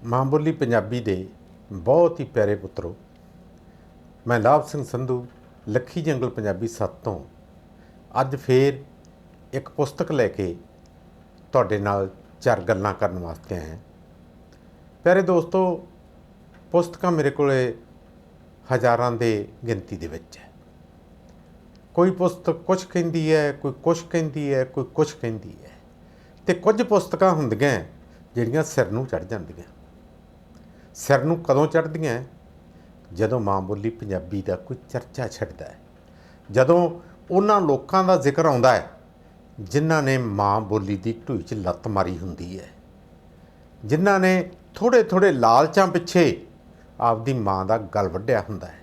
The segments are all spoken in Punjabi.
ਮਾਂ ਬੋਲੀ ਪੰਜਾਬੀ ਦੇ ਬਹੁਤ ਹੀ ਪਿਆਰੇ ਪੁੱਤਰੋ, ਮੈਂ ਲਾਭ ਸਿੰਘ ਸੰਧੂ ਲੱਖੀ ਜੰਗਲ ਪੰਜਾਬੀ 7 ਤੋਂ ਅੱਜ ਫੇਰ ਇੱਕ ਪੁਸਤਕ ਲੈ ਕੇ ਤੁਹਾਡੇ ਨਾਲ ਚਾਰ ਗੱਲਾਂ ਕਰਨ ਵਾਸਤੇ ਆਇਆ। ਪਿਆਰੇ ਦੋਸਤੋ, ਪੁਸਤਕਾਂ ਮੇਰੇ ਕੋਲੇ ਹਜ਼ਾਰਾਂ ਦੇ ਗਿਣਤੀ ਦੇ ਵਿੱਚ ਹੈ। ਕੋਈ ਪੁਸਤਕ ਕੁਛ ਕਹਿੰਦੀ ਹੈ, ਕੋਈ ਕੁਛ ਕਹਿੰਦੀ ਹੈ, ਕੋਈ ਕੁਛ ਕਹਿੰਦੀ ਹੈ, ਅਤੇ ਕੁਝ ਪੁਸਤਕਾਂ ਹੁੰਦੀਆਂ ਜਿਹੜੀਆਂ ਸਿਰ ਨੂੰ ਚੜ੍ਹ ਜਾਂਦੀਆਂ। ਸਿਰ ਨੂੰ ਕਦੋਂ ਚੜ੍ਹਦੀਆਂ? ਜਦੋਂ ਮਾਂ ਬੋਲੀ ਪੰਜਾਬੀ ਦਾ ਕੋਈ ਚਰਚਾ ਛੱਡਦਾ ਹੈ, ਜਦੋਂ ਉਹਨਾਂ ਲੋਕਾਂ ਦਾ ਜ਼ਿਕਰ ਆਉਂਦਾ ਹੈ ਜਿਨ੍ਹਾਂ ਨੇ ਮਾਂ ਬੋਲੀ ਦੀ ਢੂਈ 'ਚ ਲੱਤ ਮਾਰੀ ਹੁੰਦੀ ਹੈ, ਜਿਨ੍ਹਾਂ ਨੇ ਥੋੜ੍ਹੇ ਥੋੜ੍ਹੇ ਲਾਲਚਾਂ ਪਿੱਛੇ ਆਪਦੀ ਮਾਂ ਦਾ ਗਲ ਵੱਢਿਆ ਹੁੰਦਾ ਹੈ।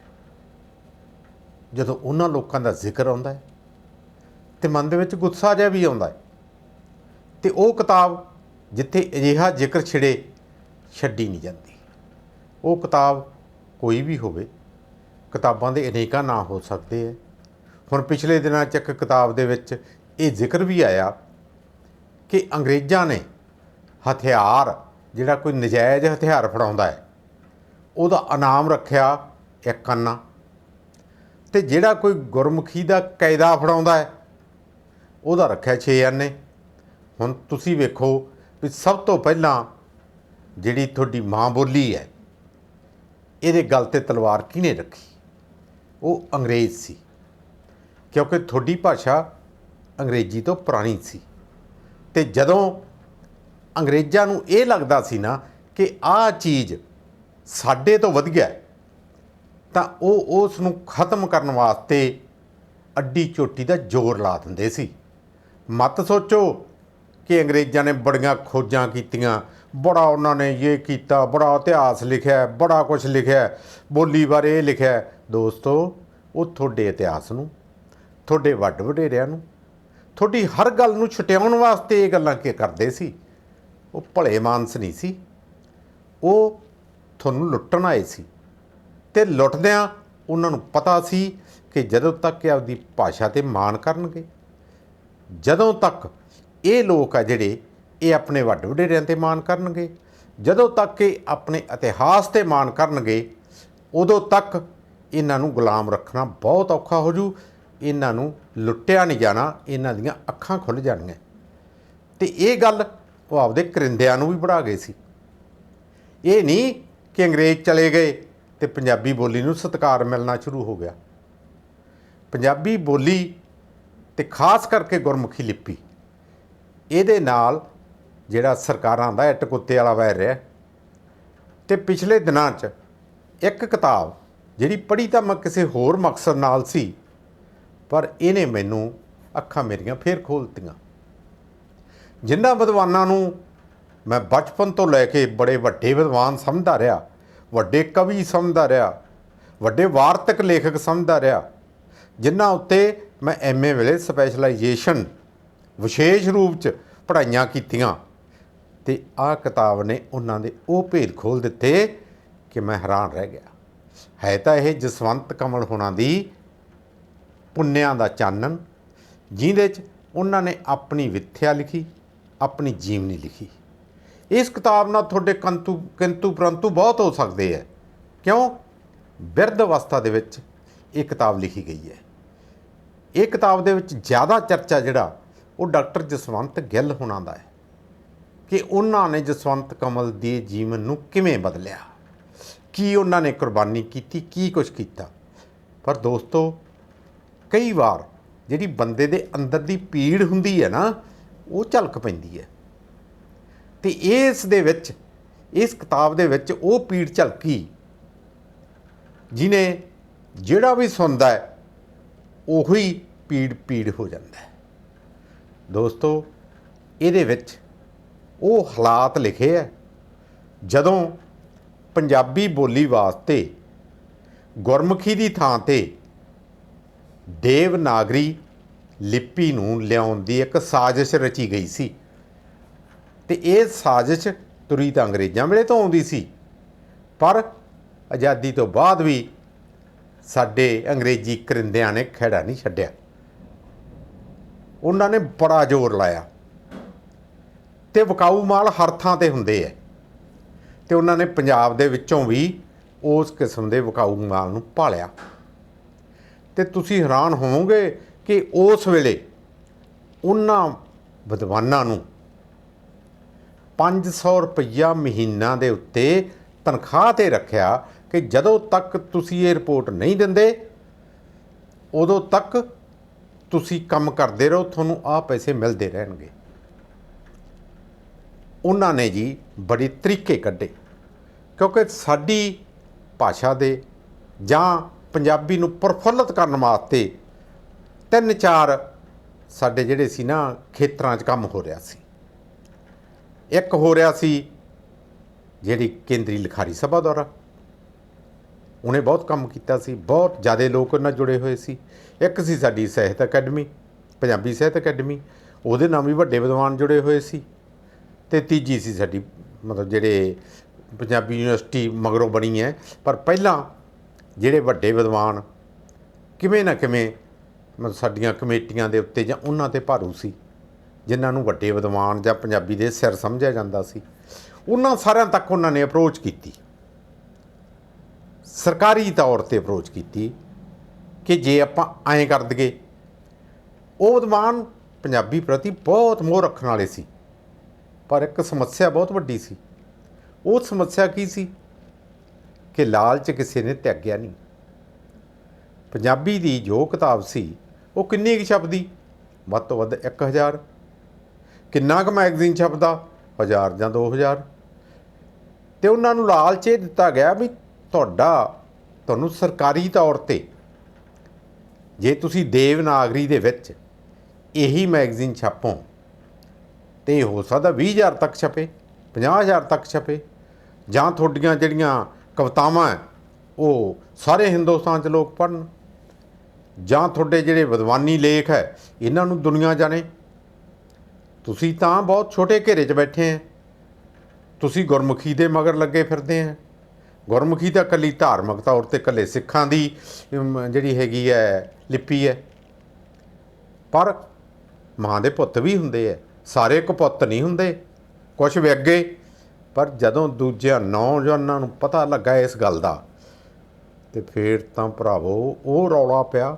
ਜਦੋਂ ਉਹਨਾਂ ਲੋਕਾਂ ਦਾ ਜ਼ਿਕਰ ਆਉਂਦਾ ਹੈ ਅਤੇ ਮਨ ਦੇ ਵਿੱਚ ਗੁੱਸਾ ਜਿਹਾ ਵੀ ਆਉਂਦਾ ਹੈ, ਅਤੇ ਉਹ ਕਿਤਾਬ ਜਿੱਥੇ ਅਜਿਹਾ ਜ਼ਿਕਰ ਛਿੜੇ ਛੱਡੀ ਨਹੀਂ ਜਾਂਦੀ। ਉਹ ਕਿਤਾਬ ਕੋਈ ਵੀ ਹੋਵੇ, ਕਿਤਾਬਾਂ ਦੇ ਅਨੇਕਾਂ ਨਾਂ ਹੋ ਸਕਦੇ ਹੈ। ਹੁਣ ਪਿਛਲੇ ਦਿਨਾਂ 'ਚ ਇੱਕ ਕਿਤਾਬ ਦੇ ਵਿੱਚ ਇਹ ਜ਼ਿਕਰ ਵੀ ਆਇਆ ਕਿ ਅੰਗਰੇਜ਼ਾਂ ਨੇ ਹਥਿਆਰ, ਜਿਹੜਾ ਕੋਈ ਨਜਾਇਜ਼ ਹਥਿਆਰ ਫੜਾਉਂਦਾ ਹੈ, ਉਹਦਾ ਇਨਾਮ ਰੱਖਿਆ ਇੱਕ ਅੰਨਾ, ਅਤੇ ਜਿਹੜਾ ਕੋਈ ਗੁਰਮੁਖੀ ਦਾ ਕਾਇਦਾ ਫੜਾਉਂਦਾ ਹੈ ਉਹਦਾ ਰੱਖਿਆ 6 ਅੰਨੇ। ਹੁਣ ਤੁਸੀਂ ਵੇਖੋ ਵੀ ਸਭ ਤੋਂ ਪਹਿਲਾਂ ਜਿਹੜੀ ਤੁਹਾਡੀ ਮਾਂ ਬੋਲੀ ਹੈ, ਇਹਦੇ ਗਲ 'ਤੇ ਤਲਵਾਰ ਕਿਹਨੇ ਰੱਖੀ? ਉਹ ਅੰਗਰੇਜ਼ ਸੀ, ਕਿਉਂਕਿ ਤੁਹਾਡੀ ਭਾਸ਼ਾ ਅੰਗਰੇਜ਼ੀ ਤੋਂ ਪੁਰਾਣੀ ਸੀ। ਅਤੇ ਜਦੋਂ ਅੰਗਰੇਜ਼ਾਂ ਨੂੰ ਇਹ ਲੱਗਦਾ ਸੀ ਨਾ ਕਿ ਆਹ ਚੀਜ਼ ਸਾਡੇ ਤੋਂ ਵਧੀਆ, ਤਾਂ ਉਹ ਉਸ ਨੂੰ ਖਤਮ ਕਰਨ ਵਾਸਤੇ ਅੱਡੀ ਚੋਟੀ ਦਾ ਜ਼ੋਰ ਲਾ ਦਿੰਦੇ ਸੀ। ਮਤ ਸੋਚੋ ਕਿ ਅੰਗਰੇਜ਼ਾਂ ਨੇ ਬੜੀਆਂ ਖੋਜਾਂ ਕੀਤੀਆਂ, ਬੜਾ ਉਹਨਾਂ ਨੇ ਇਹ ਕੀਤਾ, ਬੜਾ ਇਤਿਹਾਸ ਲਿਖਿਆ, ਬੜਾ ਕੁਛ ਲਿਖਿਆ, ਬੋਲੀ ਬਾਰੇ ਇਹ ਲਿਖਿਆ। ਦੋਸਤੋ, ਉਹ ਤੁਹਾਡੇ ਇਤਿਹਾਸ ਨੂੰ, ਤੁਹਾਡੇ ਵੱਡ ਵਡੇਰਿਆਂ ਨੂੰ, ਤੁਹਾਡੀ ਹਰ ਗੱਲ ਨੂੰ ਛੁਟਿਆਉਣ ਵਾਸਤੇ ਇਹ ਗੱਲਾਂ ਕੀ ਕਰਦੇ ਸੀ। ਉਹ ਭਲੇ ਮਾਨਸ ਨਹੀਂ ਸੀ, ਉਹ ਤੁਹਾਨੂੰ ਲੁੱਟਣ ਆਏ ਸੀ। ਅਤੇ ਲੁੱਟਦਿਆਂ ਉਹਨਾਂ ਨੂੰ ਪਤਾ ਸੀ ਕਿ ਜਦੋਂ ਤੱਕ ਇਹ ਆਪਦੀ ਭਾਸ਼ਾ 'ਤੇ ਮਾਣ ਕਰਨਗੇ, ਜਦੋਂ ਤੱਕ ਇਹ ਲੋਕ ਆ ਜਿਹੜੇ ਇਹ ਆਪਣੇ ਵੱਡ ਵਡੇਰਿਆਂ 'ਤੇ ਮਾਣ ਕਰਨਗੇ, ਜਦੋਂ ਤੱਕ ਇਹ ਆਪਣੇ ਇਤਿਹਾਸ 'ਤੇ ਮਾਣ ਕਰਨਗੇ, ਉਦੋਂ ਤੱਕ ਇਹਨਾਂ ਨੂੰ ਗੁਲਾਮ ਰੱਖਣਾ ਬਹੁਤ ਔਖਾ ਹੋ ਜੂ। ਇਹਨਾਂ ਨੂੰ ਲੁੱਟਿਆ ਨਹੀਂ ਜਾਣਾ, ਇਹਨਾਂ ਦੀਆਂ ਅੱਖਾਂ ਖੁੱਲ੍ਹ ਜਾਣੀਆਂ। ਅਤੇ ਇਹ ਗੱਲ ਉਹ ਆਪਦੇ ਕਰਿੰਦਿਆਂ ਨੂੰ ਵੀ ਪੜ੍ਹਾ ਗਏ ਸੀ। ਇਹ ਨਹੀਂ ਕਿ ਅੰਗਰੇਜ਼ ਚਲੇ ਗਏ ਅਤੇ ਪੰਜਾਬੀ ਬੋਲੀ ਨੂੰ ਸਤਿਕਾਰ ਮਿਲਣਾ ਸ਼ੁਰੂ ਹੋ ਗਿਆ। ਪੰਜਾਬੀ ਬੋਲੀ ਅਤੇ ਖਾਸ ਕਰਕੇ ਗੁਰਮੁਖੀ ਲਿਪੀ, ਇਹਦੇ ਨਾਲ ਜਿਹੜਾ ਸਰਕਾਰਾਂ ਦਾ ਇੱਟ ਕੁੱਤੇ ਵਾਲਾ ਵੈਰ ਰਿਹਾ। ਅਤੇ ਪਿਛਲੇ ਦਿਨਾਂ 'ਚ ਇੱਕ ਕਿਤਾਬ ਜਿਹੜੀ ਪੜ੍ਹੀ ਤਾਂ ਮੈਂ ਕਿਸੇ ਹੋਰ ਮਕਸਦ ਨਾਲ ਸੀ, ਪਰ ਇਹਨੇ ਮੈਨੂੰ ਅੱਖਾਂ ਮੇਰੀਆਂ ਫੇਰ ਖੋਲ੍ਹ ਦਿੱਤੀਆਂ। ਜਿਨ੍ਹਾਂ ਵਿਦਵਾਨਾਂ ਨੂੰ ਮੈਂ ਬਚਪਨ ਤੋਂ ਲੈ ਕੇ ਬੜੇ ਵੱਡੇ ਵਿਦਵਾਨ ਸਮਝਦਾ ਰਿਹਾ, ਵੱਡੇ ਕਵੀ ਸਮਝਦਾ ਰਿਹਾ, ਵੱਡੇ ਵਾਰਤਕ ਲੇਖਕ ਸਮਝਦਾ ਰਿਹਾ, ਜਿਨ੍ਹਾਂ ਉੱਤੇ ਮੈਂ MA ਵੇਲੇ ਸਪੈਸ਼ਲਾਈਜੇਸ਼ਨ ਵਿਸ਼ੇਸ਼ ਰੂਪ 'ਚ ਪੜ੍ਹਾਈਆਂ ਕੀਤੀਆਂ, ਅਤੇ ਆਹ ਕਿਤਾਬ ਨੇ ਉਹਨਾਂ ਦੇ ਉਹ ਭੇਦ ਖੋਲ੍ਹ ਦਿੱਤੇ ਕਿ ਮੈਂ ਹੈਰਾਨ ਰਹਿ ਗਿਆ। ਹੈ ਤਾਂ ਇਹ ਜਸਵੰਤ ਕਮਲ ਹੋਣਾ ਦੀ ਪੁੰਨਿਆਂ ਦਾ ਚਾਨਣ, ਜਿਹਦੇ 'ਚ ਉਹਨਾਂ ਨੇ ਆਪਣੀ ਵਿਥਿਆ ਲਿਖੀ, ਆਪਣੀ ਜੀਵਨੀ ਲਿਖੀ। ਇਸ ਕਿਤਾਬ ਨਾਲ ਤੁਹਾਡੇ ਕਿੰਤੂ ਪਰੰਤੂ ਬਹੁਤ ਹੋ ਸਕਦੇ ਹੈ। ਕਿਉਂ? ਬਿਰਧ ਅਵਸਥਾ ਦੇ ਵਿੱਚ ਇਹ ਕਿਤਾਬ ਲਿਖੀ ਗਈ ਹੈ। ਇਹ ਕਿਤਾਬ ਦੇ ਵਿੱਚ ਜ਼ਿਆਦਾ ਚਰਚਾ ਜਿਹੜਾ ਉਹ ਡਾਕਟਰ ਜਸਵੰਤ ਗਿੱਲ ਹੋਣਾ ਦਾ ਹੈ ਕਿ ਉਹਨਾਂ ਨੇ ਜਸਵੰਤ ਕਮਲ ਦੇ ਜੀਵਨ ਨੂੰ ਕਿਵੇਂ ਬਦਲਿਆ, ਕੀ ਉਹਨਾਂ ਨੇ ਕੁਰਬਾਨੀ ਕੀਤੀ, ਕੀ ਕੁਛ ਕੀਤਾ। ਪਰ ਦੋਸਤੋ, ਕਈ ਵਾਰ ਜਿਹੜੀ ਬੰਦੇ ਦੇ ਅੰਦਰ ਦੀ ਪੀੜ ਹੁੰਦੀ ਹੈ ਨਾ, ਉਹ ਝਲਕ ਪੈਂਦੀ ਹੈ। ਅਤੇ ਇਸ ਦੇ ਵਿੱਚ, ਇਸ ਕਿਤਾਬ ਦੇ ਵਿੱਚ ਉਹ ਪੀੜ ਝਲਕੀ ਜਿਹਨੇ ਜਿਹੜਾ ਵੀ ਸੁਣਦਾ ਹੈ ਉਹੀ ਪੀੜ ਹੋ ਜਾਂਦਾ ਹੈ। ਦੋਸਤੋ, ਇਹਦੇ ਵਿੱਚ ਉਹ ਹਾਲਾਤ ਲਿਖੇ ਹੈ ਜਦੋਂ ਪੰਜਾਬੀ ਬੋਲੀ ਵਾਸਤੇ ਗੁਰਮੁਖੀ ਦੀ ਥਾਂ 'ਤੇ ਦੇਵਨਾਗਰੀ ਲਿਪੀ ਨੂੰ ਲਿਆਉਣ ਦੀ ਇੱਕ ਸਾਜ਼ਿਸ਼ ਰਚੀ ਗਈ ਸੀ। ਅਤੇ ਇਹ ਸਾਜ਼ਿਸ਼ ਤੁਰੀ ਤਾਂ ਅੰਗਰੇਜ਼ਾਂ ਵੇਲੇ ਤੋਂ ਆਉਂਦੀ ਸੀ, ਪਰ ਆਜ਼ਾਦੀ ਤੋਂ ਬਾਅਦ ਵੀ ਸਾਡੇ ਅੰਗਰੇਜ਼ੀ ਕਰਿੰਦਿਆਂ ਨੇ ਖਹਿੜਾ ਨਹੀਂ ਛੱਡਿਆ। ਉਹਨਾਂ ਨੇ ਬੜਾ ਜ਼ੋਰ ਲਾਇਆ, ਅਤੇ ਵਿਕਾਊ ਮਾਲ ਹਰ ਥਾਂ 'ਤੇ ਹੁੰਦੇ ਹੈ, ਤੇ ਉਹਨਾਂ ਨੇ ਪੰਜਾਬ ਦੇ ਵਿੱਚੋਂ ਵੀ ਉਸ ਕਿਸਮ ਦੇ ਵਿਕਾਊ ਮਾਲ ਨੂੰ ਭਾਲਿਆ। ਤੇ ਤੁਸੀਂ ਹੈਰਾਨ ਹੋਵੋਗੇ ਕਿ ਉਸ ਵੇਲੇ ਉਹਨਾਂ ਵਿਦਵਾਨਾਂ ਨੂੰ 500 ਰੁਪਈਆ ਮਹੀਨਾ ਦੇ ਉੱਤੇ ਤਨਖਾਹ 'ਤੇ ਰੱਖਿਆ ਕਿ ਜਦੋਂ ਤੱਕ ਤੁਸੀਂ ਇਹ ਰਿਪੋਰਟ ਨਹੀਂ ਦਿੰਦੇ ਉਦੋਂ ਤੱਕ ਤੁਸੀਂ ਕੰਮ ਕਰਦੇ ਰਹੋ, ਤੁਹਾਨੂੰ ਆਹ ਪੈਸੇ ਮਿਲਦੇ ਰਹਿਣਗੇ। ਉਹਨਾਂ ਨੇ ਜੀ ਬੜੇ ਤਰੀਕੇ ਕੱਢੇ, ਕਿਉਂਕਿ ਸਾਡੀ ਭਾਸ਼ਾ ਦੇ ਜਾਂ ਪੰਜਾਬੀ ਨੂੰ ਪ੍ਰਫੁੱਲਤ ਕਰਨ ਵਾਸਤੇ 3-4 ਸਾਡੇ ਜਿਹੜੇ ਸੀ ਨਾ ਖੇਤਰਾਂ 'ਚ ਕੰਮ ਹੋ ਰਿਹਾ ਸੀ। ਇੱਕ ਹੋ ਰਿਹਾ ਸੀ ਜਿਹੜੀ ਕੇਂਦਰੀ ਲਿਖਾਰੀ ਸਭਾ ਦੁਆਰਾ, ਉਹਨੇ ਬਹੁਤ ਕੰਮ ਕੀਤਾ ਸੀ, ਬਹੁਤ ਜ਼ਿਆਦਾ ਲੋਕ ਉਹਨਾਂ ਜੁੜੇ ਹੋਏ ਸੀ। ਇੱਕ ਸੀ ਸਾਡੀ ਸਾਹਿਤ ਅਕੈਡਮੀ, ਪੰਜਾਬੀ ਸਾਹਿਤ ਅਕੈਡਮੀ, ਉਹਦੇ ਨਾਲ ਵੀ ਵੱਡੇ ਵਿਦਵਾਨ ਜੁੜੇ ਹੋਏ ਸੀ। ਅਤੇ ਤੀਜੀ ਸੀ ਸਾਡੀ ਮਤਲਬ ਜਿਹੜੇ ਪੰਜਾਬੀ ਯੂਨੀਵਰਸਿਟੀ ਮਗਰੋਂ ਬਣੀ ਹੈ, ਪਰ ਪਹਿਲਾਂ ਜਿਹੜੇ ਵੱਡੇ ਵਿਦਵਾਨ ਕਿਵੇਂ ਨਾ ਕਿਵੇਂ ਮਤਲਬ ਸਾਡੀਆਂ ਕਮੇਟੀਆਂ ਦੇ ਉੱਤੇ ਜਾਂ ਉਹਨਾਂ 'ਤੇ ਭਾਰੂ ਸੀ, ਜਿਨ੍ਹਾਂ ਨੂੰ ਵੱਡੇ ਵਿਦਵਾਨ ਜਾਂ ਪੰਜਾਬੀ ਦੇ ਸਿਰ ਸਮਝਿਆ ਜਾਂਦਾ ਸੀ, ਉਹਨਾਂ ਸਾਰਿਆਂ ਤੱਕ ਉਹਨਾਂ ਨੇ ਅਪਰੋਚ ਕੀਤੀ, ਸਰਕਾਰੀ ਤੌਰ 'ਤੇ ਅਪਰੋਚ ਕੀਤੀ ਕਿ ਜੇ ਆਪਾਂ ਐਂ ਕਰ ਦਈਏ। ਉਹ ਵਿਦਵਾਨ ਪੰਜਾਬੀ ਪ੍ਰਤੀ ਬਹੁਤ ਮੋਹ ਰੱਖਣ ਵਾਲੇ ਸੀ, ਪਰ ਇੱਕ ਸਮੱਸਿਆ ਬਹੁਤ ਵੱਡੀ ਸੀ। ਉਹ ਸਮੱਸਿਆ ਕੀ ਸੀ ਕਿ ਲਾਲਚ ਕਿਸੇ ਨੇ ਤਿਆਗਿਆ ਨਹੀਂ। ਪੰਜਾਬੀ ਦੀ ਜੋ ਕਿਤਾਬ ਸੀ ਉਹ ਕਿੰਨੀ ਕੁ ਛਪਦੀ, ਵੱਧ ਤੋਂ ਵੱਧ 1000। ਕਿੰਨਾ ਕੁ ਮੈਗਜ਼ੀਨ ਛਪਦਾ, 1000 ਜਾਂ 2000। ਅਤੇ ਉਹਨਾਂ ਨੂੰ ਲਾਲਚ ਇਹ ਦਿੱਤਾ ਗਿਆ ਵੀ ਤੁਹਾਨੂੰ ਸਰਕਾਰੀ ਤੌਰ 'ਤੇ ਜੇ ਤੁਸੀਂ ਦੇਵਨਾਗਰੀ ਦੇ ਵਿੱਚ ਇਹੀ ਮੈਗਜ਼ੀਨ ਛਾਪੋ ਤੇ ਹੋ ਸਕਦਾ 20,000 ਤੱਕ ਛਪੇ, 50,000 ਤੱਕ ਛਪੇ, ਜਾਂ ਤੁਹਾਡੀਆਂ ਜਿਹੜੀਆਂ ਕਵਿਤਾਵਾਂ ਉਹ ਸਾਰੇ ਹਿੰਦੁਸਤਾਨ 'ਚ ਲੋਕ ਪੜ੍ਹਨ, ਜਾਂ ਤੁਹਾਡੇ ਜਿਹੜੇ ਵਿਦਵਾਨੀ ਲੇਖ ਹੈ ਇਹਨਾਂ ਨੂੰ ਦੁਨੀਆ ਜਾਣੇ। ਤੁਸੀਂ ਤਾਂ ਬਹੁਤ ਛੋਟੇ ਘੇਰੇ 'ਚ ਬੈਠੇ ਹੈ, ਤੁਸੀਂ ਗੁਰਮੁਖੀ ਦੇ ਮਗਰ ਲੱਗੇ ਫਿਰਦੇ ਹੈ। ਗੁਰਮੁਖੀ ਤਾਂ ਇਕੱਲੀ ਧਾਰਮਿਕ ਤੌਰ 'ਤੇ ਇਕੱਲੇ ਸਿੱਖਾਂ ਦੀ ਜਿਹੜੀ ਹੈਗੀ ਹੈ ਲਿਪੀ ਹੈ, ਪਰ ਮਾਂ ਦੇ ਪੁੱਤ ਵੀ ਹੁੰਦੇ ਹੈ, ਸਾਰੇ ਕਪੁੱਤ ਨਹੀਂ ਹੁੰਦੇ, ਕੁਛ ਵਿਅਗੇ। ਪਰ ਜਦੋਂ ਦੂਜਿਆਂ ਨੌਜਵਾਨਾਂ ਨੂੰ ਪਤਾ ਲੱਗਾ ਇਸ ਗੱਲ ਦਾ, ਤੇ ਫਿਰ ਤਾਂ ਭਰਾਵੋ ਉਹ ਰੌਲਾ ਪਿਆ।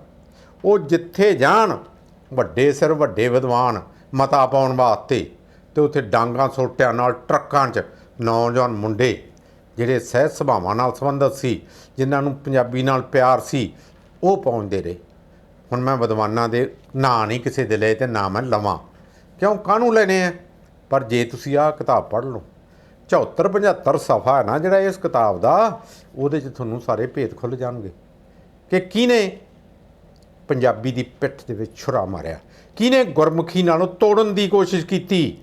ਉਹ ਜਿੱਥੇ ਜਾਣ ਵੱਡੇ ਸਿਰ ਵੱਡੇ ਵਿਦਵਾਨ ਮਤਾ ਪਾਉਣ ਵਾਸਤੇ, ਅਤੇ ਉੱਥੇ ਡਾਂਗਾਂ ਸੋਟਿਆਂ ਨਾਲ ਟਰੱਕਾਂ 'ਚ ਨੌਜਵਾਨ ਮੁੰਡੇ ਜਿਹੜੇ ਸਹਿਜ ਸੁਭਾਵਾਂ ਨਾਲ ਸੰਬੰਧਿਤ ਸੀ, ਜਿਨ੍ਹਾਂ ਨੂੰ ਪੰਜਾਬੀ ਨਾਲ ਪਿਆਰ ਸੀ, ਉਹ ਪਹੁੰਚਦੇ ਰਹੇ। ਹੁਣ ਮੈਂ ਵਿਦਵਾਨਾਂ ਦੇ ਨਾਂ ਨਹੀਂ ਕਿਸੇ ਦੇ ਲਏ ਅਤੇ ਨਾ ਮੈਂ ਲਵਾਂ, ਕਿਉਂ ਕਾਹਨੂੰ ਲੈਣੇ ਆ। ਪਰ ਜੇ ਤੁਸੀਂ ਆਹ ਕਿਤਾਬ ਪੜ੍ਹ ਲਓ, 74-75 ਸਫ਼ਾ ਹੈ ਨਾ ਜਿਹੜਾ ਇਸ ਕਿਤਾਬ ਦਾ, ਉਹਦੇ 'ਚ ਤੁਹਾਨੂੰ ਸਾਰੇ ਭੇਤ ਖੁੱਲ੍ਹ ਜਾਣਗੇ ਕਿ ਕਿਹਨੇ ਪੰਜਾਬੀ ਦੀ ਪਿੱਠ ਦੇ ਵਿੱਚ ਛੁਰਾ ਮਾਰਿਆ, ਕਿਹਨੇ ਗੁਰਮੁਖੀ ਨਾਲੋਂ ਤੋੜਨ ਦੀ ਕੋਸ਼ਿਸ਼ ਕੀਤੀ।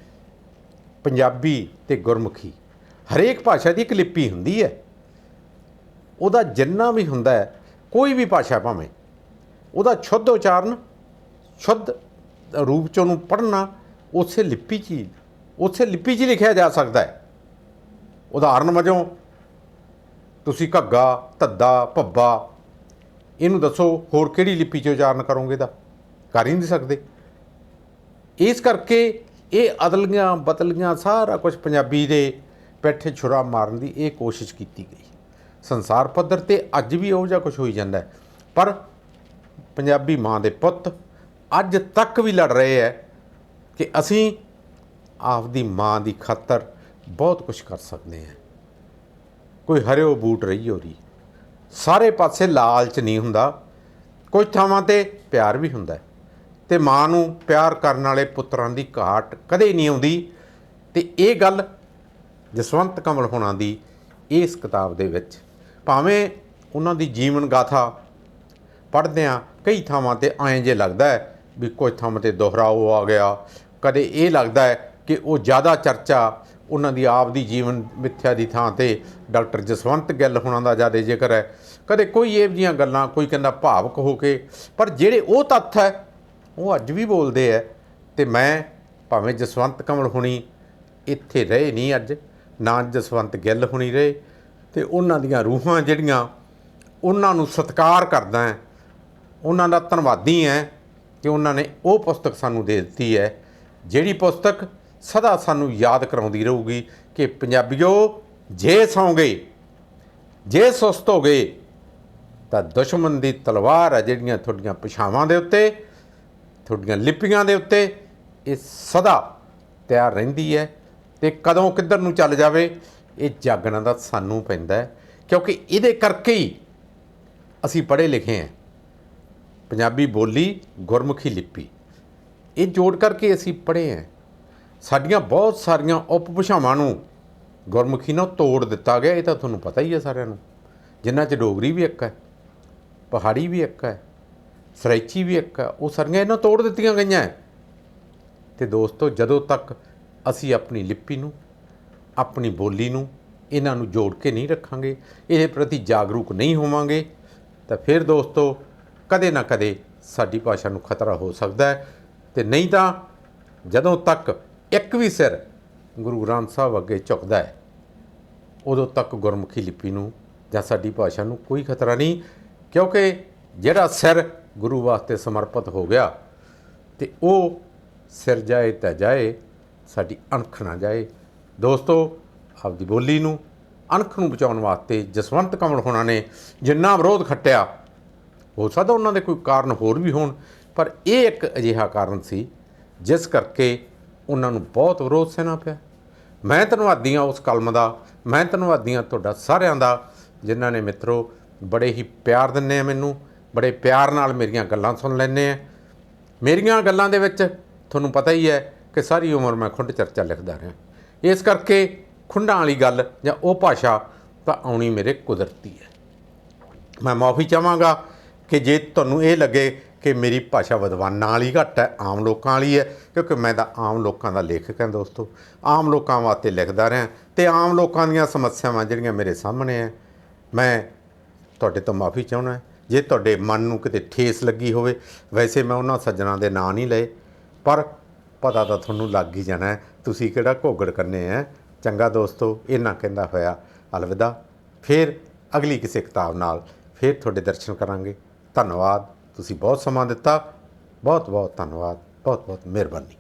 ਪੰਜਾਬੀ ਅਤੇ ਗੁਰਮੁਖੀ ਹਰੇਕ ਭਾਸ਼ਾ ਦੀ ਇੱਕ ਲਿਪੀ ਹੁੰਦੀ ਹੈ, ਉਹਦਾ ਜਿੰਨਾ ਵੀ ਹੁੰਦਾ ਹੈ, ਕੋਈ ਵੀ ਭਾਸ਼ਾ ਭਾਵੇਂ, ਉਹਦਾ ਸ਼ੁੱਧ ਉਚਾਰਨ, ਸ਼ੁੱਧ ਰੂਪ 'ਚ ਉਹਨੂੰ ਪੜ੍ਹਨਾ ਉਸੇ ਲਿਪੀ 'ਚ ਲਿਖਿਆ ਜਾ ਸਕਦਾ ਹੈ। ਉਦਾਹਰਨ ਵਜੋਂ ਤੁਸੀਂ ਘੱਗਾ, ਧੱਦਾ, ਭੱਬਾ, ਇਹਨੂੰ ਦੱਸੋ ਹੋਰ ਕਿਹੜੀ ਲਿਪੀ 'ਚ ਉਚਾਰਨ ਕਰੋਗੇ? ਤਾਂ ਕਰ ਹੀ ਨਹੀਂ ਸਕਦੇ। ਇਸ ਕਰਕੇ ਇਹ ਅਦਲੀਆਂ ਬਦਲੀਆਂ ਸਾਰਾ ਕੁਝ ਪੰਜਾਬੀ ਦੇ ਪਿੱਠੇ ਛੁਰਾ ਮਾਰਨ ਦੀ ਇਹ ਕੋਸ਼ਿਸ਼ ਕੀਤੀ ਗਈ। ਸੰਸਾਰ ਪੱਧਰ 'ਤੇ ਅੱਜ ਵੀ ਉਹੋ ਜਿਹਾ ਕੁਛ ਹੋਈ ਜਾਂਦਾ, ਪਰ ਪੰਜਾਬੀ ਮਾਂ ਦੇ ਪੁੱਤ ਅੱਜ ਤੱਕ ਵੀ ਲੜ ਰਹੇ ਹੈ ਕਿ ਅਸੀਂ ਆਪਦੀ ਮਾਂ ਦੀ ਖਾਤਰ ਬਹੁਤ ਕੁਛ ਕਰ ਸਕਦੇ ਹਾਂ। ਕੋਈ ਹਰਿਓ ਬੂਟ ਰਹੀ ਹੋ ਰਹੀ, ਸਾਰੇ ਪਾਸੇ ਲਾਲਚ ਨਹੀਂ ਹੁੰਦਾ, ਕੁਝ ਥਾਵਾਂ 'ਤੇ ਪਿਆਰ ਵੀ ਹੁੰਦਾ, ਅਤੇ ਮਾਂ ਨੂੰ ਪਿਆਰ ਕਰਨ ਵਾਲੇ ਪੁੱਤਰਾਂ ਦੀ ਘਾਟ ਕਦੇ ਨਹੀਂ ਆਉਂਦੀ। ਅਤੇ ਇਹ ਗੱਲ ਜਸਵੰਤ ਕਮਲ ਹੋਣਾ ਦੀ ਇਸ ਕਿਤਾਬ ਦੇ ਵਿੱਚ, ਭਾਵੇਂ ਉਹਨਾਂ ਦੀ ਜੀਵਨ ਗਾਥਾ ਪੜ੍ਹਦੇ ਹਾਂ ਕਈ ਥਾਵਾਂ 'ਤੇ ਐਂ ਜੇ ਲੱਗਦਾ ਹੈ ਵੀ ਕੁਝ ਥਾਵਾਂ 'ਤੇ ਦੁਹਰਾਓ ਆ ਗਿਆ, ਕਦੇ ਇਹ ਲੱਗਦਾ ਹੈ ਕਿ ਉਹ ਜ਼ਿਆਦਾ ਚਰਚਾ ਉਹਨਾਂ ਦੀ ਆਪ ਦੀ ਜੀਵਨ ਮਿੱਥਿਆ ਦੀ ਥਾਂ 'ਤੇ ਡਾਕਟਰ ਜਸਵੰਤ ਗਿੱਲ ਹੋਣਾ ਦਾ ਜ਼ਿਆਦਾ ਜ਼ਿਕਰ ਹੈ, ਕਦੇ ਕੋਈ ਇਹੋ ਜਿਹੀਆਂ ਗੱਲਾਂ, ਕੋਈ ਕਹਿੰਦਾ ਭਾਵਕ ਹੋ ਕੇ, ਪਰ ਜਿਹੜੇ ਉਹ ਤੱਥ ਹੈ ਉਹ ਅੱਜ ਵੀ ਬੋਲਦੇ ਹੈ। ਅਤੇ ਮੈਂ ਭਾਵੇਂ ਜਸਵੰਤ ਕਮਲ ਹੋਣੀ ਇੱਥੇ ਰਹੇ ਨਹੀਂ ਅੱਜ, ਨਾ ਜਸਵੰਤ ਗਿੱਲ ਹੋਣੀ ਰਹੇ, ਅਤੇ ਉਹਨਾਂ ਦੀਆਂ ਰੂਹਾਂ ਜਿਹੜੀਆਂ ਉਹਨਾਂ ਨੂੰ ਸਤਿਕਾਰ ਕਰਦਾ ਹੈ, ਉਹਨਾਂ ਦਾ ਧੰਨਵਾਦੀ ਹੈ ਕਿ ਉਹਨਾਂ ਨੇ ਉਹ ਪੁਸਤਕ ਸਾਨੂੰ ਦੇ ਦਿੱਤੀ ਹੈ, ਜਿਹੜੀ ਪੁਸਤਕ ਸਦਾ ਸਾਨੂੰ ਯਾਦ ਕਰਾਉਂਦੀ ਰਹੂਗੀ ਕਿ ਪੰਜਾਬੀਓ ਜੇ ਸੌਂ ਗਏ, ਜੇ ਸੁਸਤ ਹੋ ਗਏ ਤਾਂ ਦੁਸ਼ਮਣ ਦੀ ਤਲਵਾਰ ਹੈ ਜਿਹੜੀਆਂ ਤੁਹਾਡੀਆਂ ਪਿਛਾਵਾਂ ਦੇ ਉੱਤੇ, ਤੁਹਾਡੀਆਂ ਲਿਪੀਆਂ ਦੇ ਉੱਤੇ, ਇਹ ਸਦਾ ਤਿਆਰ ਰਹਿੰਦੀ ਹੈ। ਅਤੇ ਕਦੋਂ ਕਿੱਧਰ ਨੂੰ ਚੱਲ ਜਾਵੇ ਇਹ ਜਾਗਣਾ ਦਾ ਸਾਨੂੰ ਪੈਂਦਾ ਹੈ, ਕਿਉਂਕਿ ਇਹਦੇ ਕਰਕੇ ਹੀ ਅਸੀਂ ਪੜ੍ਹੇ ਲਿਖੇ ਹਾਂ। ਪੰਜਾਬੀ ਬੋਲੀ, ਗੁਰਮੁਖੀ ਲਿਪੀ, ਇਹ ਜੋੜ ਕਰਕੇ ਅਸੀਂ ਪੜ੍ਹੇ ਹਾਂ। ਸਾਡੀਆਂ ਬਹੁਤ ਸਾਰੀਆਂ ਉਪ ਭਾਸ਼ਾਵਾਂ ਨੂੰ ਗੁਰਮੁਖੀ ਨਾਲ ਤੋੜ ਦਿੱਤਾ ਗਿਆ, ਇਹ ਤਾਂ ਤੁਹਾਨੂੰ ਪਤਾ ਹੀ ਹੈ ਸਾਰਿਆਂ ਨੂੰ। ਜਿਨ੍ਹਾਂ 'ਚ ਡੋਗਰੀ ਵੀ ਇੱਕ ਹੈ, ਪਹਾੜੀ ਵੀ ਇੱਕ ਹੈ, ਸਰੈਚੀ ਵੀ ਇੱਕ ਹੈ, ਉਹ ਸਾਰੀਆਂ ਇਹਨਾਂ ਤੋੜ ਦਿੱਤੀਆਂ ਗਈਆਂ। ਅਤੇ ਦੋਸਤੋ, ਜਦੋਂ ਤੱਕ ਅਸੀਂ ਆਪਣੀ ਲਿਪੀ ਨੂੰ, ਆਪਣੀ ਬੋਲੀ ਨੂੰ, ਇਹਨਾਂ ਨੂੰ ਜੋੜ ਕੇ ਨਹੀਂ ਰੱਖਾਂਗੇ, ਇਹਦੇ ਪ੍ਰਤੀ ਜਾਗਰੂਕ ਨਹੀਂ ਹੋਵਾਂਗੇ, ਤਾਂ ਫਿਰ ਦੋਸਤੋ ਕਦੇ ਨਾ ਕਦੇ ਸਾਡੀ ਭਾਸ਼ਾ ਨੂੰ ਖਤਰਾ ਹੋ ਸਕਦਾ ਹੈ। ਅਤੇ ਨਹੀਂ ਤਾਂ ਜਦੋਂ ਤੱਕ ਇੱਕ ਵੀ ਸਿਰ ਗੁਰੂ ਗ੍ਰੰਥ ਸਾਹਿਬ ਅੱਗੇ ਝੁਕਦਾ ਹੈ, ਉਦੋਂ ਤੱਕ ਗੁਰਮੁਖੀ ਲਿਪੀ ਨੂੰ ਜਾਂ ਸਾਡੀ ਭਾਸ਼ਾ ਨੂੰ ਕੋਈ ਖਤਰਾ ਨਹੀਂ, ਕਿਉਂਕਿ ਜਿਹੜਾ ਸਿਰ ਗੁਰੂ ਵਾਸਤੇ ਸਮਰਪਿਤ ਹੋ ਗਿਆ ਅਤੇ ਉਹ ਸਿਰ ਜਾਏ ਤਾਂ ਜਾਏ, ਸਾਡੀ ਅਣਖ ਨਾ ਜਾਏ। ਦੋਸਤੋ, ਆਪਦੀ ਬੋਲੀ ਨੂੰ, ਅਣਖ ਨੂੰ ਬਚਾਉਣ ਵਾਸਤੇ ਜਸਵੰਤ ਕਮਲ ਹੋਣਾ ਨੇ ਜਿੰਨਾ ਵਿਰੋਧ ਖੱਟਿਆ, ਹੋ ਸਕਦਾ ਉਹਨਾਂ ਦੇ ਕੋਈ ਕਾਰਨ ਹੋਰ ਵੀ ਹੋਣ, ਪਰ ਇਹ ਇੱਕ ਅਜਿਹਾ ਕਾਰਨ ਸੀ ਜਿਸ ਕਰਕੇ ਉਹਨਾਂ ਨੂੰ ਬਹੁਤ ਵਿਰੋਧ ਸਹਿਣਾ ਪਿਆ। ਮੈਂ ਧੰਨਵਾਦੀ ਹਾਂ ਉਸ ਕਲਮ ਦਾ, ਮੈਂ ਧੰਨਵਾਦੀ ਹਾਂ ਤੁਹਾਡਾ ਸਾਰਿਆਂ ਦਾ, ਜਿਨ੍ਹਾਂ ਨੇ ਮਿੱਤਰੋ ਬੜੇ ਹੀ ਪਿਆਰ ਦਿੰਦੇ ਆ ਮੈਨੂੰ, ਬੜੇ ਪਿਆਰ ਨਾਲ ਮੇਰੀਆਂ ਗੱਲਾਂ ਸੁਣ ਲੈਂਦੇ ਆ। ਮੇਰੀਆਂ ਗੱਲਾਂ ਦੇ ਵਿੱਚ ਤੁਹਾਨੂੰ ਪਤਾ ਹੀ ਹੈ ਕਿ ਸਾਰੀ ਉਮਰ ਮੈਂ ਖੁੰਡ ਚਰਚਾ ਲਿਖਦਾ ਰਿਹਾ, ਇਸ ਕਰਕੇ ਖੁੰਡਾਂ ਵਾਲੀ ਗੱਲ ਜਾਂ ਉਹ ਭਾਸ਼ਾ ਤਾਂ ਆਉਣੀ ਮੇਰੇ ਕੁਦਰਤੀ ਹੈ। ਮੈਂ ਮਾਫੀ ਚਾਹਾਂਗਾ ਕਿ ਜੇ ਤੁਹਾਨੂੰ ਇਹ ਲੱਗੇ ਕਿ ਮੇਰੀ ਭਾਸ਼ਾ ਵਿਦਵਾਨਾਂ ਵਾਲੀ ਘੱਟ ਹੈ, ਆਮ ਲੋਕਾਂ ਵਾਲੀ ਹੈ, ਕਿਉਂਕਿ ਮੈਂ ਤਾਂ ਆਮ ਲੋਕਾਂ ਦਾ ਲੇਖਕ ਹਾਂ ਦੋਸਤੋ, ਆਮ ਲੋਕਾਂ ਵਾਸਤੇ ਲਿਖਦਾ ਰਿਹਾ ਅਤੇ ਆਮ ਲੋਕਾਂ ਦੀਆਂ ਸਮੱਸਿਆਵਾਂ ਜਿਹੜੀਆਂ ਮੇਰੇ ਸਾਹਮਣੇ ਹੈ, ਮੈਂ ਤੁਹਾਡੇ ਤੋਂ ਮਾਫੀ ਚਾਹੁੰਦਾ ਜੇ ਤੁਹਾਡੇ ਮਨ ਨੂੰ ਕਿਤੇ ਠੇਸ ਲੱਗੀ ਹੋਵੇ। ਵੈਸੇ ਮੈਂ ਉਹਨਾਂ ਸੱਜਣਾਂ ਦੇ ਨਾਂ ਨਹੀਂ ਲਏ, ਪਰ ਪਤਾ ਤਾਂ ਤੁਹਾਨੂੰ ਲੱਗ ਹੀ ਜਾਣਾ, ਤੁਸੀਂ ਕਿਹੜਾ ਘੋਗੜ ਕਰਨੇ ਹੈ। ਚੰਗਾ ਦੋਸਤੋ, ਇਹਨਾਂ ਕਹਿੰਦਾ ਹੋਇਆ ਅਲਵਿਦਾ। ਫਿਰ ਅਗਲੀ ਕਿਸੇ ਕਿਤਾਬ ਨਾਲ ਫਿਰ ਤੁਹਾਡੇ ਦਰਸ਼ਨ ਕਰਾਂਗੇ। ਧੰਨਵਾਦ, ਤੁਸੀਂ ਬਹੁਤ ਸਮਾਂ ਦਿੱਤਾ, ਬਹੁਤ ਬਹੁਤ ਧੰਨਵਾਦ, ਬਹੁਤ ਬਹੁਤ ਮਿਹਰਬਾਨੀ।